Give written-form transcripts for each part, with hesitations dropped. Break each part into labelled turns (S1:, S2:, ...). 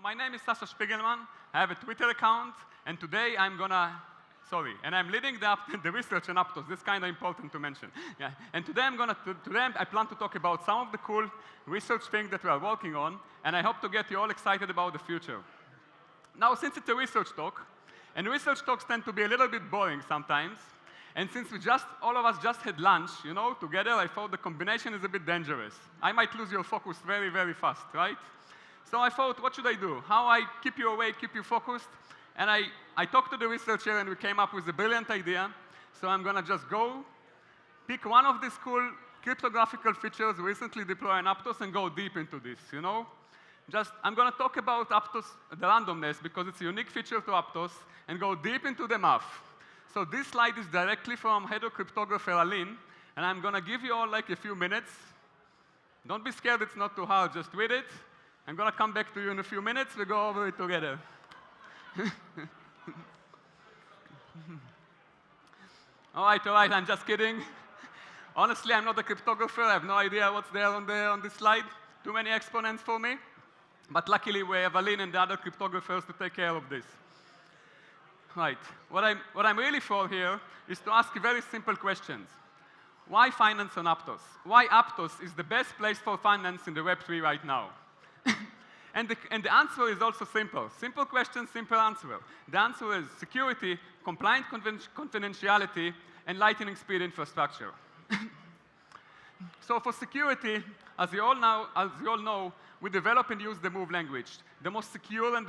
S1: my name is Sasha Spiegelman. I have a Twitter account, and today I'm leading the research in Aptos. This is kind of important to mention. Yeah. And today I plan to talk about some of the cool research things that we are working on, and I hope to get you all excited about the future. Now, since it's a research talk, and research talks tend to be a little bit boring sometimes, and since all of us just had lunch, together, I thought the combination is a bit dangerous. I might lose your focus very, very fast, right? So I thought, what should I do? How I keep you awake, keep you focused? And I talked to the researcher, and we came up with a brilliant idea. So I'm going to just go pick one of these cool cryptographical features recently deployed in Aptos and go deep into this, I'm going to talk about Aptos, the randomness, because it's a unique feature to Aptos, and go deep into the math. So this slide is directly from head of cryptographer Aline, and I'm going to give you all like a few minutes. Don't be scared, it's not too hard, just read it. I'm going to come back to you in a few minutes. We go over it together. all right, I'm just kidding. Honestly, I'm not a cryptographer. I have no idea what's there on this slide. Too many exponents for me. But luckily, we have Aline and the other cryptographers to take care of this. Right. What I'm really for here is to ask very simple questions. Why finance on Aptos? Why Aptos is the best place for finance in the Web3 right now? And the answer is also simple. Simple question, simple answer. The answer is security, compliant confidentiality, and lightning speed infrastructure. So for security, as you all know, we develop and use the Move language, the most secure and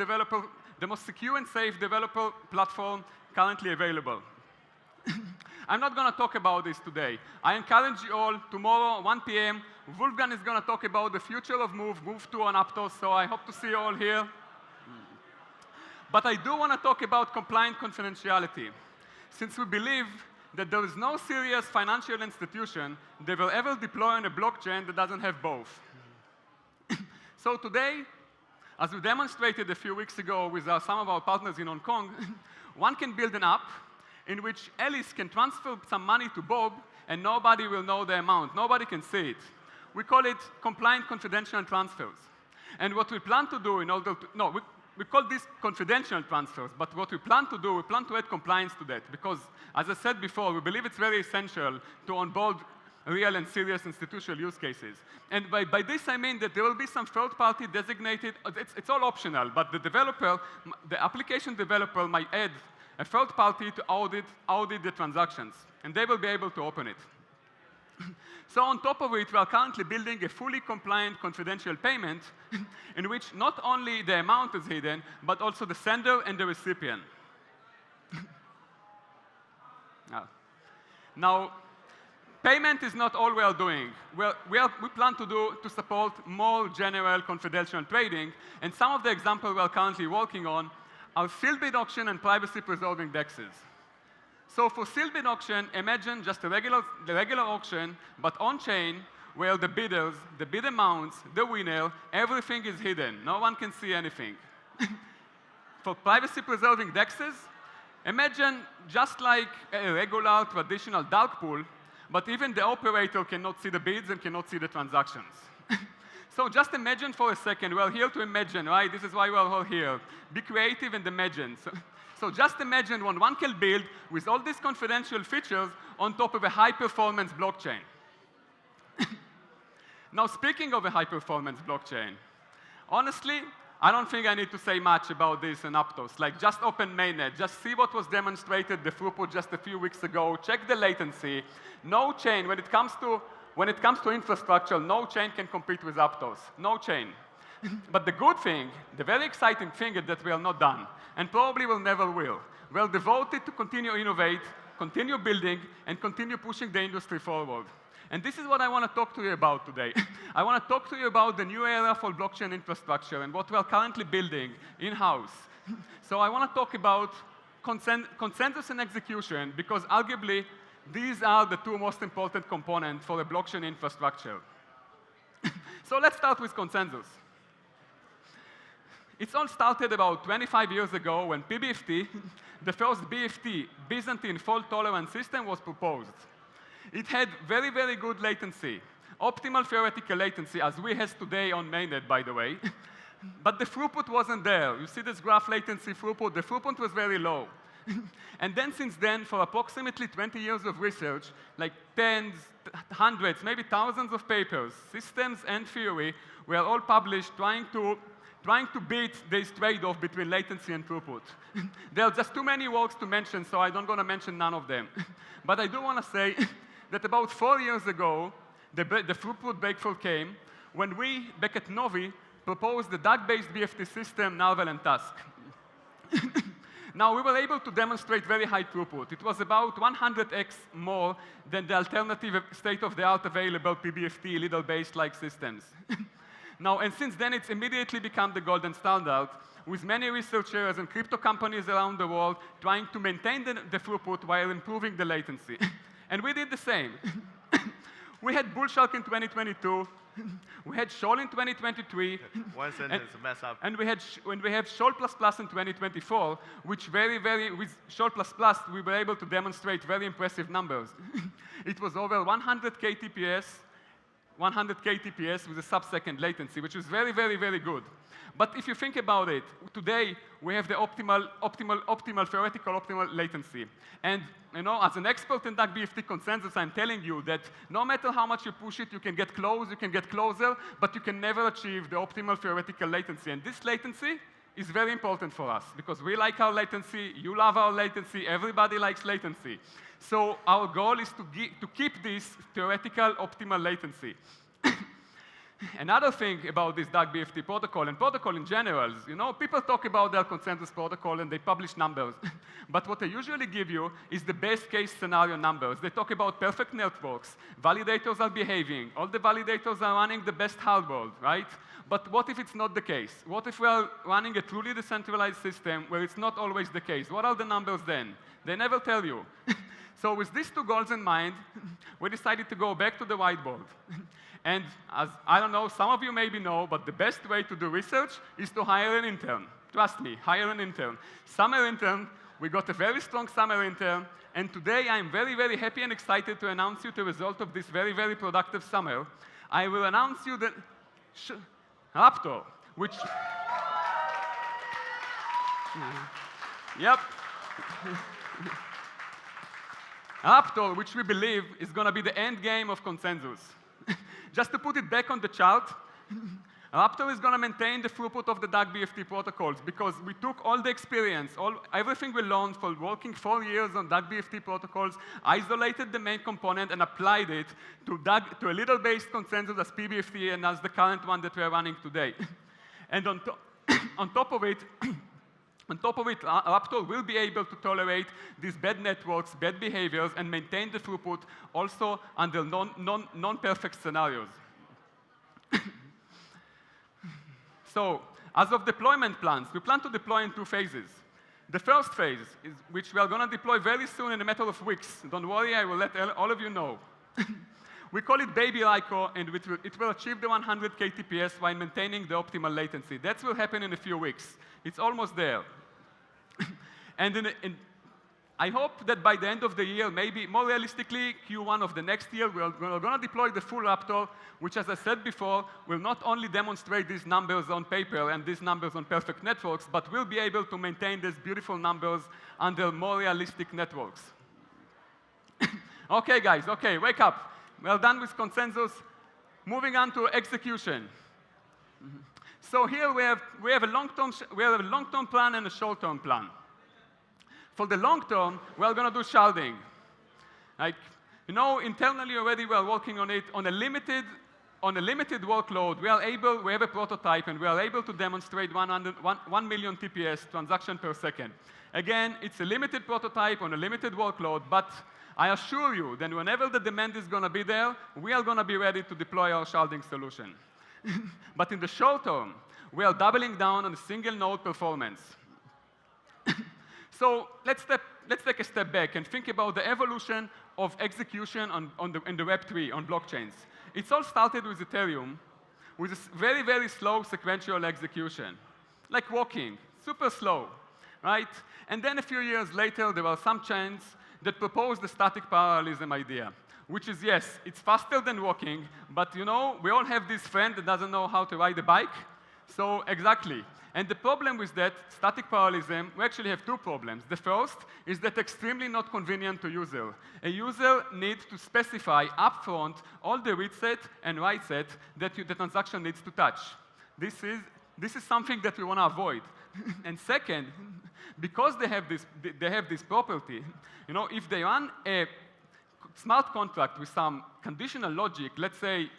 S1: safe developer platform currently available. I'm not going to talk about this today. I encourage you all, tomorrow, 1 p.m., Wolfgang is going to talk about the future of Move 2 on Aptos, so I hope to see you all here. But I do want to talk about compliant confidentiality, since we believe that there is no serious financial institution that will ever deploy on a blockchain that doesn't have both. So today, as we demonstrated a few weeks ago with some of our partners in Hong Kong, one can build an app in which Alice can transfer some money to Bob, and nobody will know the amount. Nobody can see it. We call it compliant confidential transfers. And what we plan to do we call this confidential transfers, but what we plan to do, we plan to add compliance to that, because, as I said before, we believe it's very essential to onboard real and serious institutional use cases. And by this, I mean that there will be some third-party designated, it's all optional, but the application developer might add a third party to audit the transactions, and they will be able to open it. So on top of it, we are currently building a fully compliant confidential payment in which not only the amount is hidden, but also the sender and the recipient. Now, payment is not all we are doing. We plan to support more general confidential trading, and some of the examples we are currently working on are sealed bid auction and privacy-preserving DEXs. So for sealed bid auction, imagine just the regular auction, but on-chain, where the bidders, the bid amounts, the winner, everything is hidden. No one can see anything. For privacy-preserving DEXs, imagine just like a regular, traditional dark pool, but even the operator cannot see the bids and cannot see the transactions. So just imagine for a second. We're here to imagine, right? This is why we're all here. Be creative and imagine. So just imagine one can build with all these confidential features on top of a high-performance blockchain. Now, speaking of a high-performance blockchain, honestly, I don't think I need to say much about this in Aptos. Like, just open mainnet, just see what was demonstrated, the throughput just a few weeks ago, check the latency. No chain, when it comes to infrastructure, no chain can compete with Aptos. No chain. But the good thing, the very exciting thing is that we are not done, and probably will never will. We're devoted to continue innovate, continue building, and continue pushing the industry forward. And this is what I want to talk to you about today. I want to talk to you about the new era for blockchain infrastructure and what we are currently building in-house. So I want to talk about consensus and execution, because arguably, these are the two most important components for a blockchain infrastructure. So let's start with consensus. It all started about 25 years ago when PBFT, the first BFT, Byzantine fault tolerance system, was proposed. It had very, very good latency, optimal theoretical latency, as we have today on mainnet, by the way. but the throughput wasn't there. You see this graph latency throughput, the throughput was very low. And then since then, for approximately 20 years of research, like tens, hundreds, maybe thousands of papers, systems and theory, were all published trying to beat this trade-off between latency and throughput. There are just too many works to mention, so I don't want to mention none of them. But I do want to say that about 4 years ago, the throughput breakthrough came when we, back at Novi, proposed the DAG-based BFT system, Narwhal and Task. Now, we were able to demonstrate very high throughput. It was about 100x more than the alternative state-of-the-art available PBFT Lidl-based like systems. Now, and since then, it's immediately become the golden standard, with many researchers and crypto companies around the world trying to maintain the throughput while improving the latency. And we did the same. We had Bullshark in 2022. We had Seoul in 2023.
S2: One sentence, mess up.
S1: And we have Seoul++ in 2024, which with Seoul++, we were able to demonstrate very impressive numbers. It was over 100 kTps with a sub-second latency, which is very, very, very good. But if you think about it, today we have the theoretical optimal latency. And as an expert in DAG BFT consensus, I'm telling you that no matter how much you push it, you can get closer, but you can never achieve the optimal theoretical latency. And this latency is very important for us because we like our latency, you love our latency, everybody likes latency. So our goal is to keep this theoretical optimal latency. Another thing about this DAG BFT protocol, and protocol in general, people talk about their consensus protocol and they publish numbers. But what they usually give you is the best case scenario numbers. They talk about perfect networks, validators are behaving, all the validators are running the best hardware, right? But what if it's not the case? What if we are running a truly decentralized system where it's not always the case? What are the numbers then? They never tell you. So with these two goals in mind, we decided to go back to the whiteboard. And as, I don't know, some of you maybe know, but the best way to do research is to hire an intern. Trust me, hire an intern. Summer intern, we got a very strong summer intern, and today I'm very, very happy and excited to announce you the result of this very, very productive summer. I will announce you the Aptos, which... Yep. Aptos, which we believe is going to be the end game of consensus. Just to put it back on the chart, Aptos is going to maintain the throughput of the DAG BFT protocols because we took all the experience, everything we learned for working 4 years on DAG BFT protocols, isolated the main component and applied it to a Lidl-based consensus as PBFT and as the current one that we are running today. And on top of it, Aptos will be able to tolerate these bad networks, bad behaviors, and maintain the throughput also under non-perfect scenarios. So, as of deployment plans, we plan to deploy in 2 phases. The first phase, which we are going to deploy very soon in a matter of weeks. Don't worry, I will let all of you know. We call it Baby Lyco, and it will achieve the 100 kTps while maintaining the optimal latency. That will happen in a few weeks. It's almost there. And I hope that by the end of the year, maybe more realistically, Q1 of the next year, we're going to deploy the full Aptos, which, as I said before, will not only demonstrate these numbers on paper and these numbers on perfect networks, but will be able to maintain these beautiful numbers under more realistic networks. Okay, guys, okay, wake up. We're done with consensus. Moving on to execution. So here we have a long-term plan and a short-term plan. For the long term, we're going to do sharding. Like, internally already we are working on it on a limited workload. We have a prototype and we are able to demonstrate 1 million TPS transaction per second. Again, it's a limited prototype on a limited workload, but I assure you that whenever the demand is going to be there, we are going to be ready to deploy our sharding solution. But in the short term, we are doubling down on single node performance. So let's take a step back and think about the evolution of execution in the Web3 on blockchains. It all started with Ethereum, with a very, very slow sequential execution, like walking, super slow, right? And then a few years later, there were some chains that proposed the static parallelism idea, which is, yes, it's faster than walking, but we all have this friend that doesn't know how to ride a bike. So exactly. And the problem with that static parallelism, we actually have two problems. The first is that extremely not convenient to user. A user needs to specify upfront all the read set and write set that the transaction needs to touch. This is something that we want to avoid. And second, because they have this property, if they run a smart contract with some conditional logic, let's say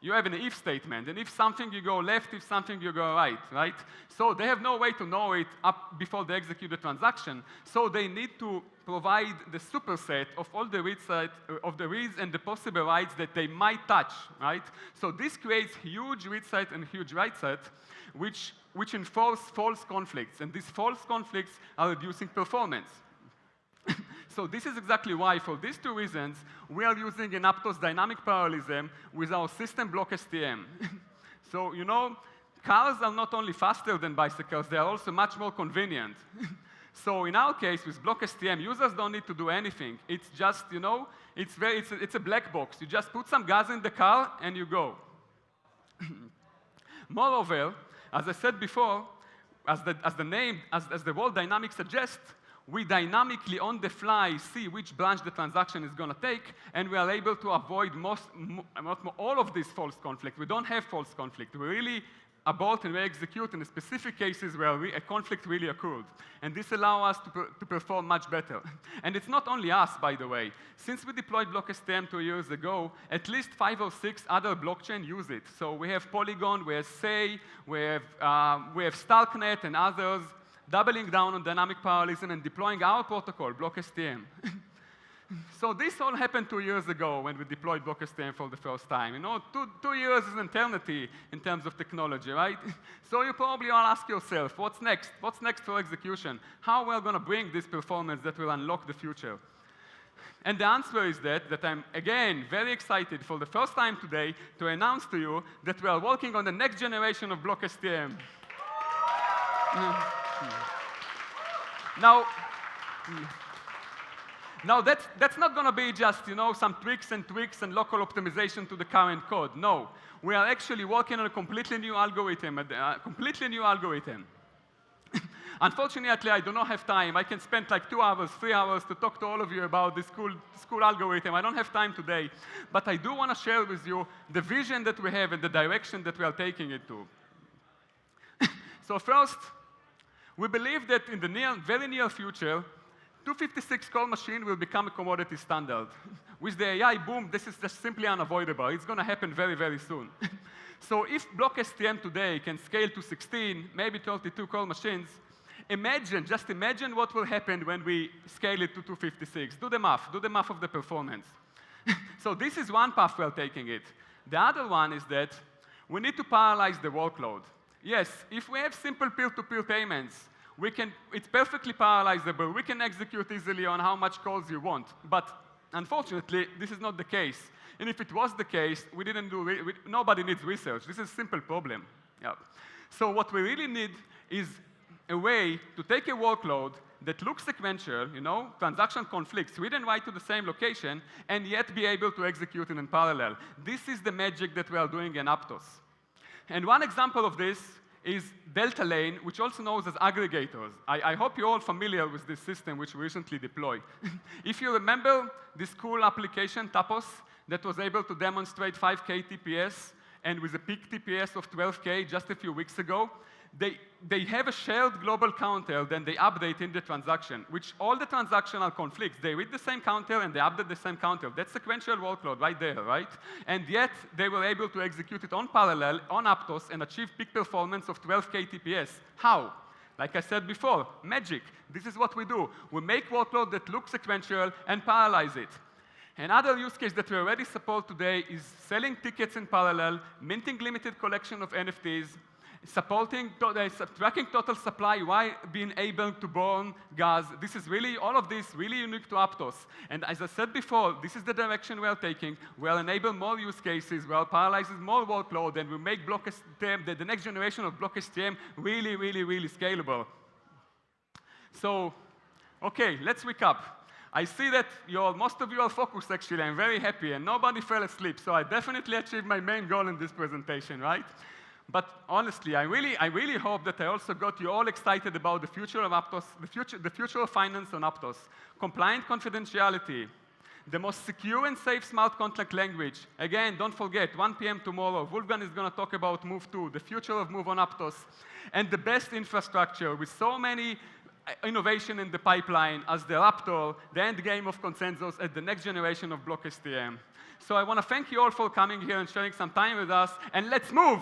S1: you have an if statement, and if something you go left, if something you go right? So they have no way to know it up before they execute the transaction, so they need to provide the superset of all the reads and the possible writes that they might touch, right? So this creates huge read set and huge write set, which enforce false conflicts, and these false conflicts are reducing performance. So this is exactly why, for these two reasons, we are using an Aptos dynamic parallelism with our system block STM. So, cars are not only faster than bicycles, they are also much more convenient. So in our case, with block STM, users don't need to do anything. It's just, it's a black box. You just put some gas in the car and you go. Moreover, as I said before, as the word dynamic suggests, we dynamically, on the fly, see which branch the transaction is going to take, and we are able to avoid all of these false conflicts. We don't have false conflict. We really abort and we execute in the specific cases where a conflict really occurred. And this allows us to perform much better. And it's not only us, by the way. Since we deployed block STM 2 years ago, at least 5 or 6 other blockchains use it. So we have Polygon, we have Say, we have Starknet and others, doubling down on dynamic parallelism and deploying our protocol, block STM. So this all happened 2 years ago when we deployed block STM for the first time. 2 years is an eternity in terms of technology, right? So you probably all ask yourself, what's next? What's next for execution? How we're going to bring this performance that will unlock the future? And the answer is that I'm, again, very excited for the first time today to announce to you that we are working on the next generation of block STM. Now that's not going to be just some tricks and tweaks and local optimization to the current code. No, we are actually working on a completely new algorithm. Unfortunately, I do not have time. I can spend like 2 hours, 3 hours to talk to all of you about this cool algorithm. I don't have time today, but I do want to share with you the vision that we have and the direction that we are taking it to. So first, we believe that in the very near future, 256 core machine will become a commodity standard. With the AI boom, this is just simply unavoidable. It's going to happen very, very soon. So if block STM today can scale to 16, maybe 32 core machines, just imagine what will happen when we scale it to 256. Do the math of the performance. So this is one path we are taking it. The other one is that we need to parallelize the workload. Yes, if we have simple peer-to-peer payments, it's perfectly parallelizable. We can execute easily on how much calls you want. But unfortunately, this is not the case. And if it was the case, nobody needs research. This is a simple problem. Yeah. So what we really need is a way to take a workload that looks sequential, transaction conflicts, read and write to the same location, and yet be able to execute it in parallel. This is the magic that we are doing in Aptos. And one example of this is Delta Lane, which also knows as aggregators. I hope you're all familiar with this system which we recently deployed. If you remember this cool application, Tapos, that was able to demonstrate 5K TPS and with a peak TPS of 12K just a few weeks ago, they have a shared global counter, then they update in the transaction, which all the transactional conflicts, they read the same counter and they update the same counter. That's sequential workload right there, right? And yet, they were able to execute it on parallel, on Aptos, and achieve peak performance of 12K TPS. How? Like I said before, magic. This is what we do. We make workload that looks sequential and parallelize it. Another use case that we already support today is selling tickets in parallel, minting limited collection of NFTs, tracking total supply while being able to burn gas. This is all of this really unique to Aptos. And as I said before, this is the direction we are taking. We'll enable more use cases, we'll parallelize more workload, and we make block STM, the next generation of block STM, really, really, really scalable. So, okay, let's recap. I see that most of you are focused, actually. I'm very happy, and nobody fell asleep. So I definitely achieved my main goal in this presentation, right? But honestly, I really hope that I also got you all excited about the future of Aptos, the future of finance on Aptos. Compliant confidentiality, the most secure and safe smart contract language. Again, don't forget, 1 p.m. tomorrow, Wolfgang is going to talk about Move 2, the future of Move on Aptos, and the best infrastructure with so many innovation in the pipeline as the Raptor, the end game of consensus, and the next generation of Block STM. So I want to thank you all for coming here and sharing some time with us, and let's move!